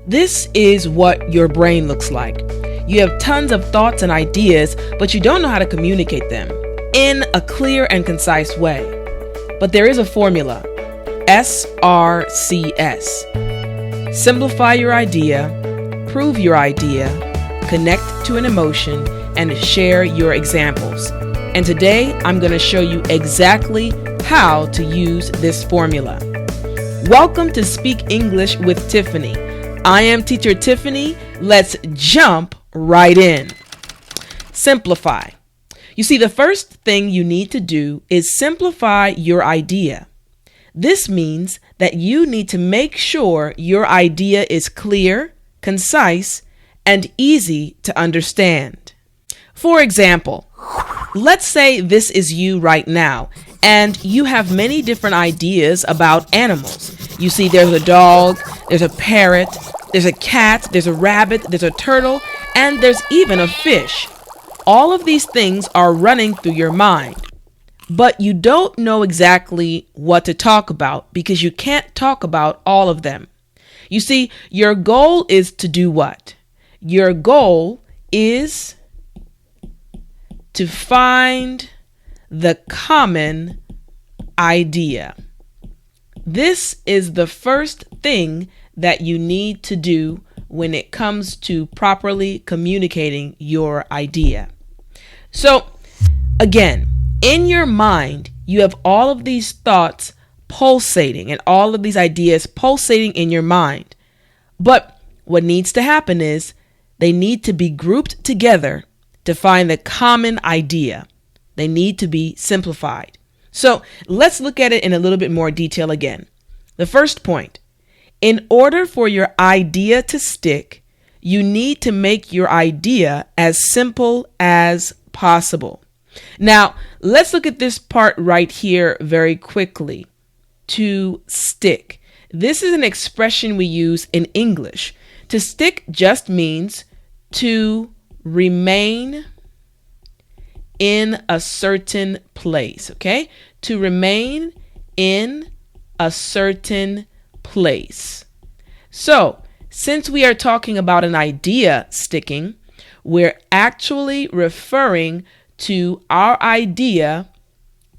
This is what your brain looks like. You have tons of thoughts and ideas, but you don't know how to communicate them in a clear and concise way. But there is a formula, SRCS. Simplify your idea, prove your idea, connect to an emotion, and share your examples. And today, I'm going to show you exactly how to use this formula. Welcome to Speak English with Tiffani. I am Teacher Tiffani. Let's jump right in. Simplify. You see, the first thing you need to do is simplify your idea. This means that you need to make sure your idea is clear, concise, and easy to understand. For example, let's say this is you right now, and you have many different ideas about animals. You see, there's a dog, there's a parrot, there's a cat, there's a rabbit, there's a turtle, and there's even a fish. All of these things are running through your mind, but you don't know exactly what to talk about because you can't talk about all of them. You see, your goal is to do what? Your goal is to find the common idea. This is the first thing that you need to do when it comes to properly communicating your idea. So, again, in your mind, you have all of these thoughts pulsating and all of these ideas pulsating in your mind. But what needs to happen is they need to be grouped together to find the common idea. They need to be simplified. So let's look at it in a little bit more detail again. The first point, in order for your idea to stick, you need to make your idea as simple as possible. Now, let's look at this part right here very quickly. To stick. This is an expression we use in English. To stick just means to remain in a certain place, okay? To remain in a certain place. So, since we are talking about an idea sticking, we're actually referring to our idea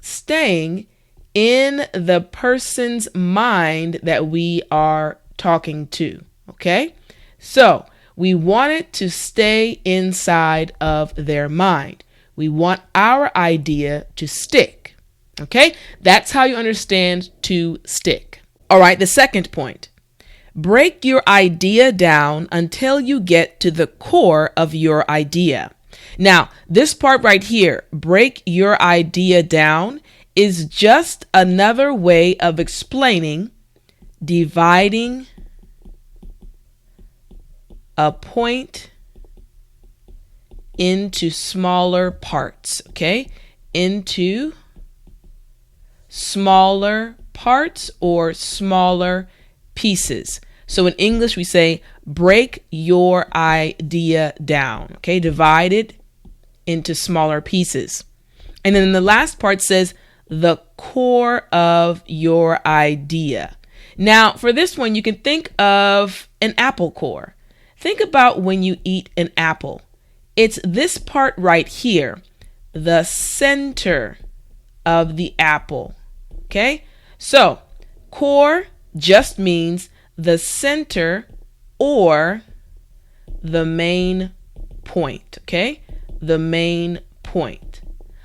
staying in the person's mind that we are talking to, okay? So, we want it to stay inside of their mind. We want our idea to stick, okay? That's how you understand to stick. All right, the second point. Break your idea down until you get to the core of your idea. Now, this part right here, break your idea down, is just another way of explaining dividing a point into smaller parts, okay? Into smaller parts or smaller pieces. So in English, we say, break your idea down, okay? Divide it into smaller pieces. And then the last part says, the core of your idea. Now, for this one, you can think of an apple core. Think about when you eat an apple. It's this part right here, the center of the apple, okay? So, core just means the center or the main point, okay? The main point.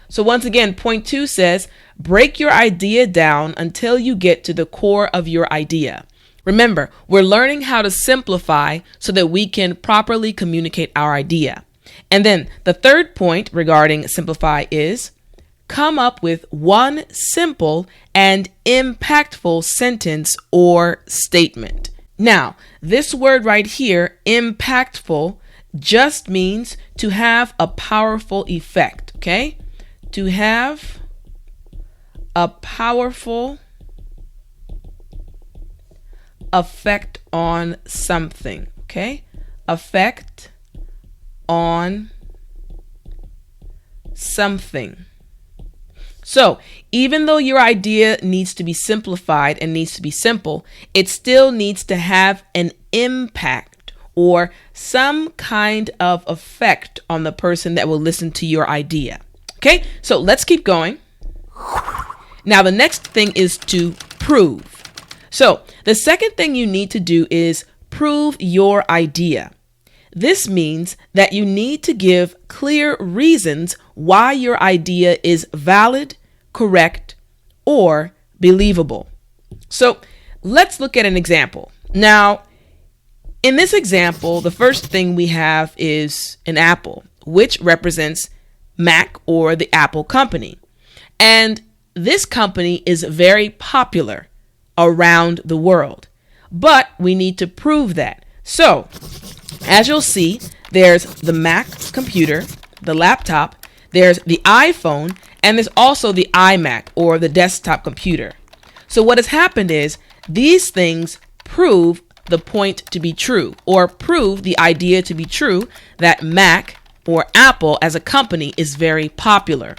So once again, point 2 says, break your idea down until you get to the core of your idea. Remember, we're learning how to simplify so that we can properly communicate our idea. And then the third point regarding simplify is come up with one simple and impactful sentence or statement. Now, this word right here, impactful, just means to have a powerful effect, okay? To have a powerful effect on something, okay? Effect on something. So even though your idea needs to be simplified and needs to be simple, it still needs to have an impact or some kind of effect on the person that will listen to your idea. Okay, so let's keep going. Now, the next thing is to prove. So the second thing you need to do is prove your idea. This means that you need to give clear reasons why your idea is valid, correct, or believable. So let's look at an example. Now, in this example, the first thing we have is an apple, which represents Mac or the Apple company. And this company is very popular around the world, but we need to prove that. So, as you'll see, there's the Mac computer, the laptop, there's the iPhone, and there's also the iMac or the desktop computer. So what has happened is these things prove the point to be true, or prove the idea to be true that Mac or Apple as a company is very popular.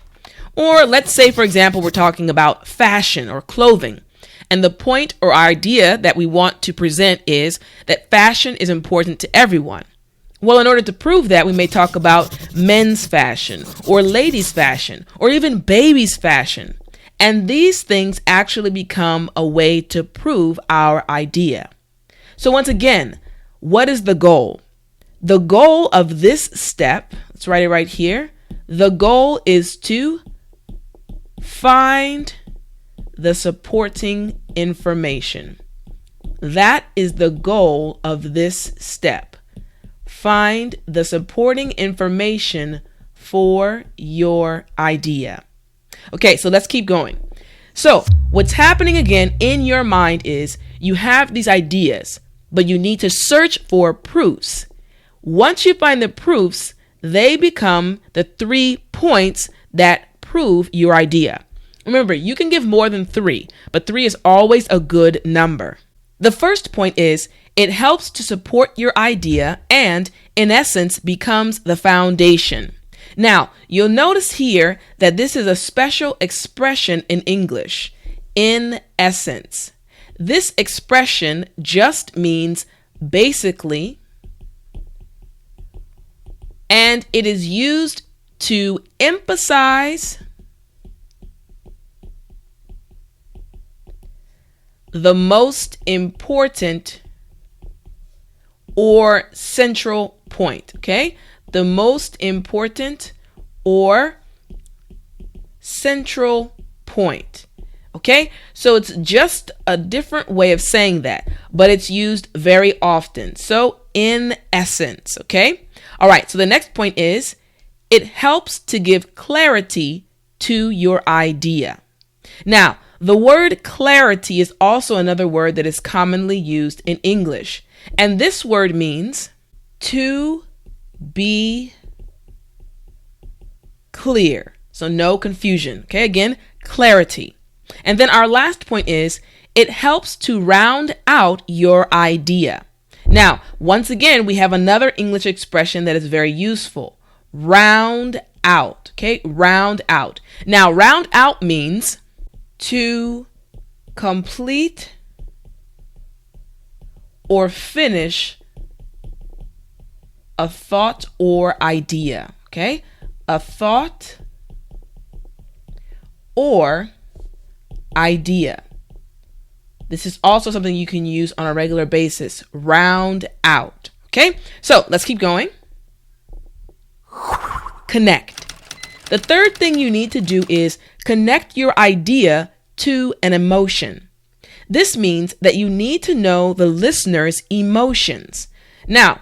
Or let's say, for example, we're talking about fashion or clothing. And the point or idea that we want to present is that fashion is important to everyone. Well, in order to prove that, we may talk about men's fashion or ladies' fashion or even babies' fashion. And these things actually become a way to prove our idea. So once again, what is the goal? The goal of this step, let's write it right here. The goal is to find the supporting information. That is the goal of this step. Find the supporting information for your idea. Okay, so let's keep going. So what's happening again in your mind is you have these ideas, but you need to search for proofs. Once you find the proofs, they become the 3 points that prove your idea. Remember, you can give more than 3, but 3 is always a good number. The first point is it helps to support your idea and, in essence, becomes the foundation. Now, you'll notice here that this is a special expression in English, in essence. This expression just means basically, and it is used to emphasize the most important or central point, okay? The most important or central point, okay? So it's just a different way of saying that, but it's used very often. So in essence, okay? All right, so the next point is it helps to give clarity to your idea. Now, the word clarity is also another word that is commonly used in English. And this word means to be clear. So no confusion. Okay, again, clarity. And then our last point is it helps to round out your idea. Now, once again, we have another English expression that is very useful. Round out. Okay, round out. Now, round out means to complete or finish a thought or idea, okay? A thought or idea. This is also something you can use on a regular basis. Round out, okay? So let's keep going. Connect. The third thing you need to do is connect your idea to an emotion. This means that you need to know the listener's emotions. Now,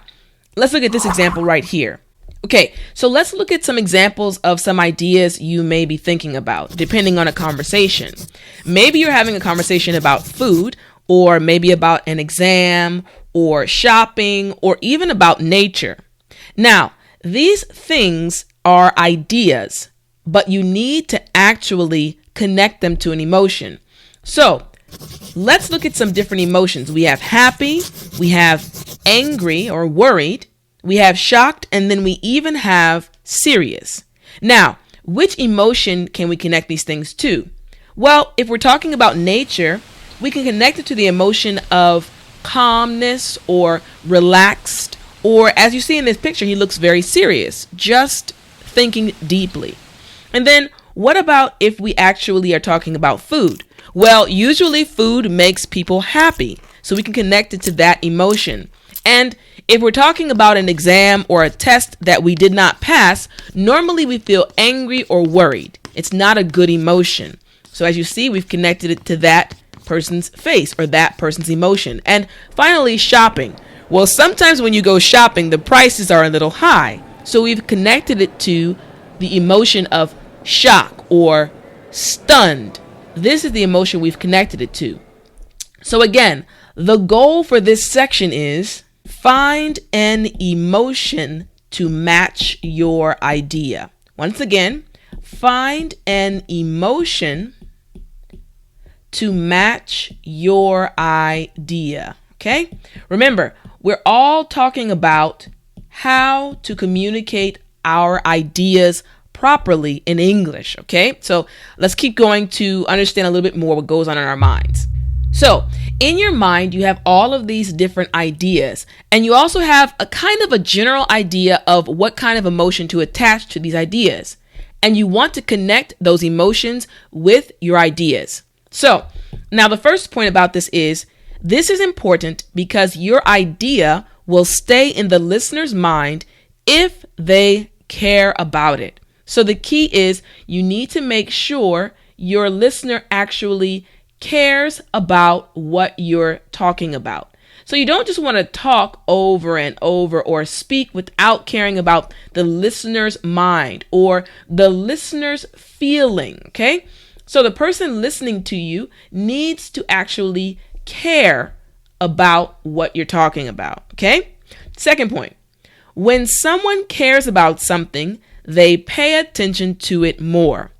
let's look at this example right here. Okay, so let's look at some examples of some ideas you may be thinking about, depending on a conversation. Maybe you're having a conversation about food, or maybe about an exam, or shopping, or even about nature. Now, these things are ideas, but you need to actually connect them to an emotion. So let's look at some different emotions. We have happy, we have angry or worried, we have shocked, and then we even have serious. Now, which emotion can we connect these things to? Well, if we're talking about nature, we can connect it to the emotion of calmness or relaxed Or as you see in this picture, he looks very serious, just thinking deeply. And then what about if we actually are talking about food? Well, usually food makes people happy, so we can connect it to that emotion. And if we're talking about an exam or a test that we did not pass, normally we feel angry or worried. It's not a good emotion. So as you see, we've connected it to that person's face or that person's emotion. And finally, shopping. Well, sometimes when you go shopping, the prices are a little high. So we've connected it to the emotion of shock or stunned. This is the emotion we've connected it to. So again, the goal for this section is find an emotion to match your idea. Once again, find an emotion to match your idea. Okay? Remember, we're all talking about how to communicate our ideas properly in English. Okay? So let's keep going to understand a little bit more what goes on in our minds. So in your mind, you have all of these different ideas, and you also have a kind of a general idea of what kind of emotion to attach to these ideas. And you want to connect those emotions with your ideas. So now the first point about this is important because your idea will stay in the listener's mind if they care about it. So the key is you need to make sure your listener actually cares about what you're talking about. So you don't just want to talk over and over or speak without caring about the listener's mind or the listener's feeling, okay? So the person listening to you needs to actually care about what you're talking about, okay? Second point, when someone cares about something, they pay attention to it more.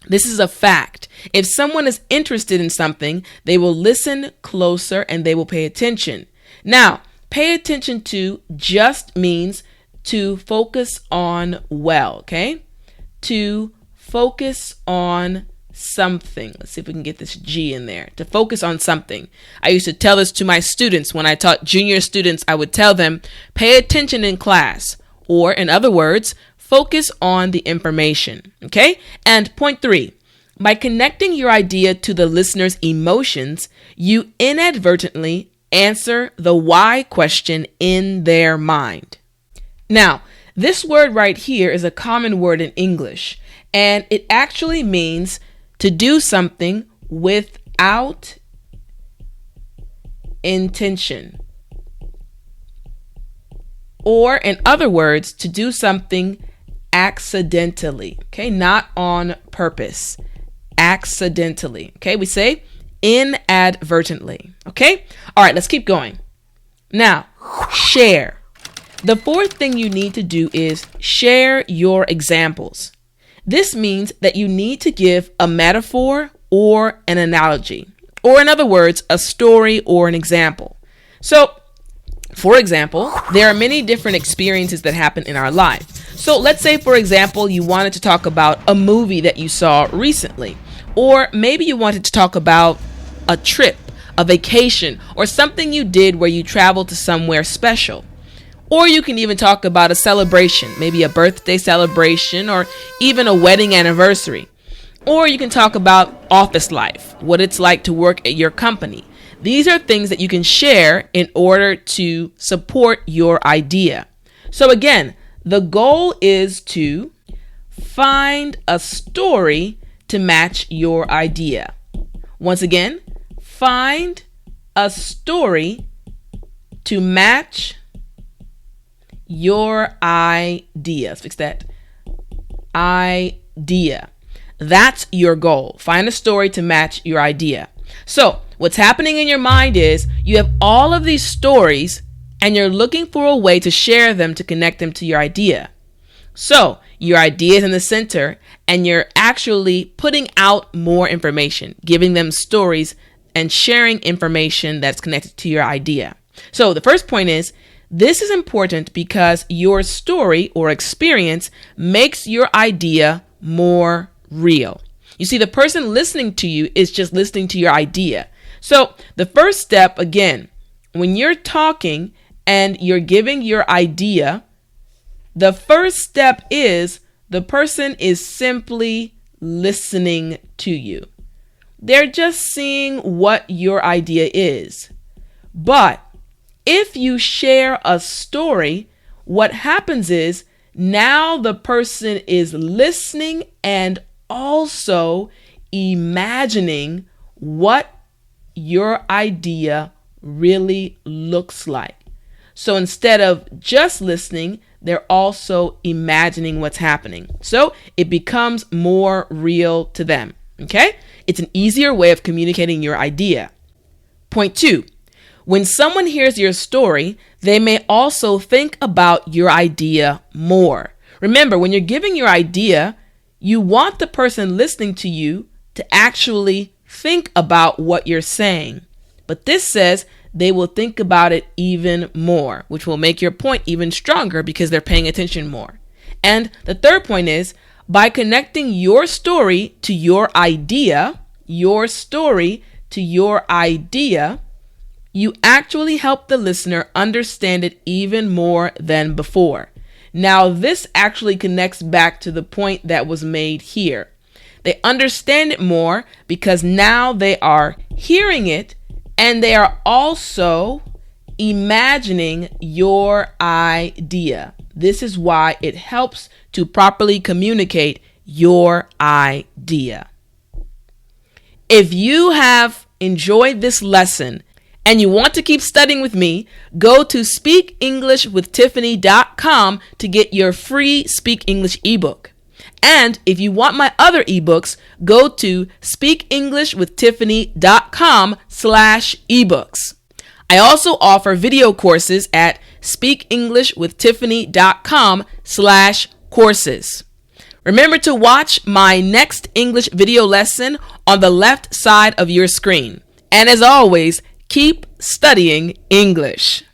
This is a fact. If someone is interested in something, they will listen closer and they will pay attention. Now, pay attention to just means to focus on well, okay? To focus on something. Let's see if we can get this G in there. To focus on something. I used to tell this to my students. When I taught junior students, I would tell them, pay attention in class. Or in other words, focus on the information, okay? And point 3, by connecting your idea to the listener's emotions, you inadvertently answer the why question in their mind. Now, this word right here is a common word in English, and it actually means to do something without intention. Or in other words, to do something accidentally, okay? Not on purpose, accidentally, okay? We say inadvertently, okay? All right, let's keep going. Now, share. The fourth thing you need to do is share your examples. This means that you need to give a metaphor or an analogy, or in other words, a story or an example. So, for example, there are many different experiences that happen in our life. So let's say, for example, you wanted to talk about a movie that you saw recently, or maybe you wanted to talk about a trip, a vacation, or something you did where you traveled to somewhere special. Or you can even talk about a celebration, maybe a birthday celebration, or even a wedding anniversary. Or you can talk about office life, what it's like to work at your company. These are things that you can share in order to support your idea. So again, the goal is to find a story to match your idea. Once again, find a story to match your idea. Let's fix that. Idea. That's your goal. Find a story to match your idea. So what's happening in your mind is you have all of these stories and you're looking for a way to share them to connect them to your idea. So your idea is in the center and you're actually putting out more information, giving them stories and sharing information that's connected to your idea. So the first point is, this is important because your story or experience makes your idea more real. You see, the person listening to you is just listening to your idea. So the first step, again, when you're talking and you're giving your idea, the first step is the person is simply listening to you. They're just seeing what your idea is. But if you share a story, what happens is now the person is listening and also imagining what your idea really looks like. So instead of just listening, they're also imagining what's happening. So it becomes more real to them. Okay? It's an easier way of communicating your idea. Point 2. When someone hears your story, they may also think about your idea more. Remember, when you're giving your idea, you want the person listening to you to actually think about what you're saying. But this says they will think about it even more, which will make your point even stronger because they're paying attention more. And the third point is, by connecting your story to your idea, you actually help the listener understand it even more than before. Now, this actually connects back to the point that was made here. They understand it more because now they are hearing it and they are also imagining your idea. This is why it helps to properly communicate your idea. If you have enjoyed this lesson and you want to keep studying with me, go to speakenglishwithtiffani.com to get your free Speak English ebook. And if you want my other ebooks, go to speakenglishwithtiffani.com/ebooks. I also offer video courses at speakenglishwithtiffani.com/courses. Remember to watch my next English video lesson on the left side of your screen. And as always, keep studying English.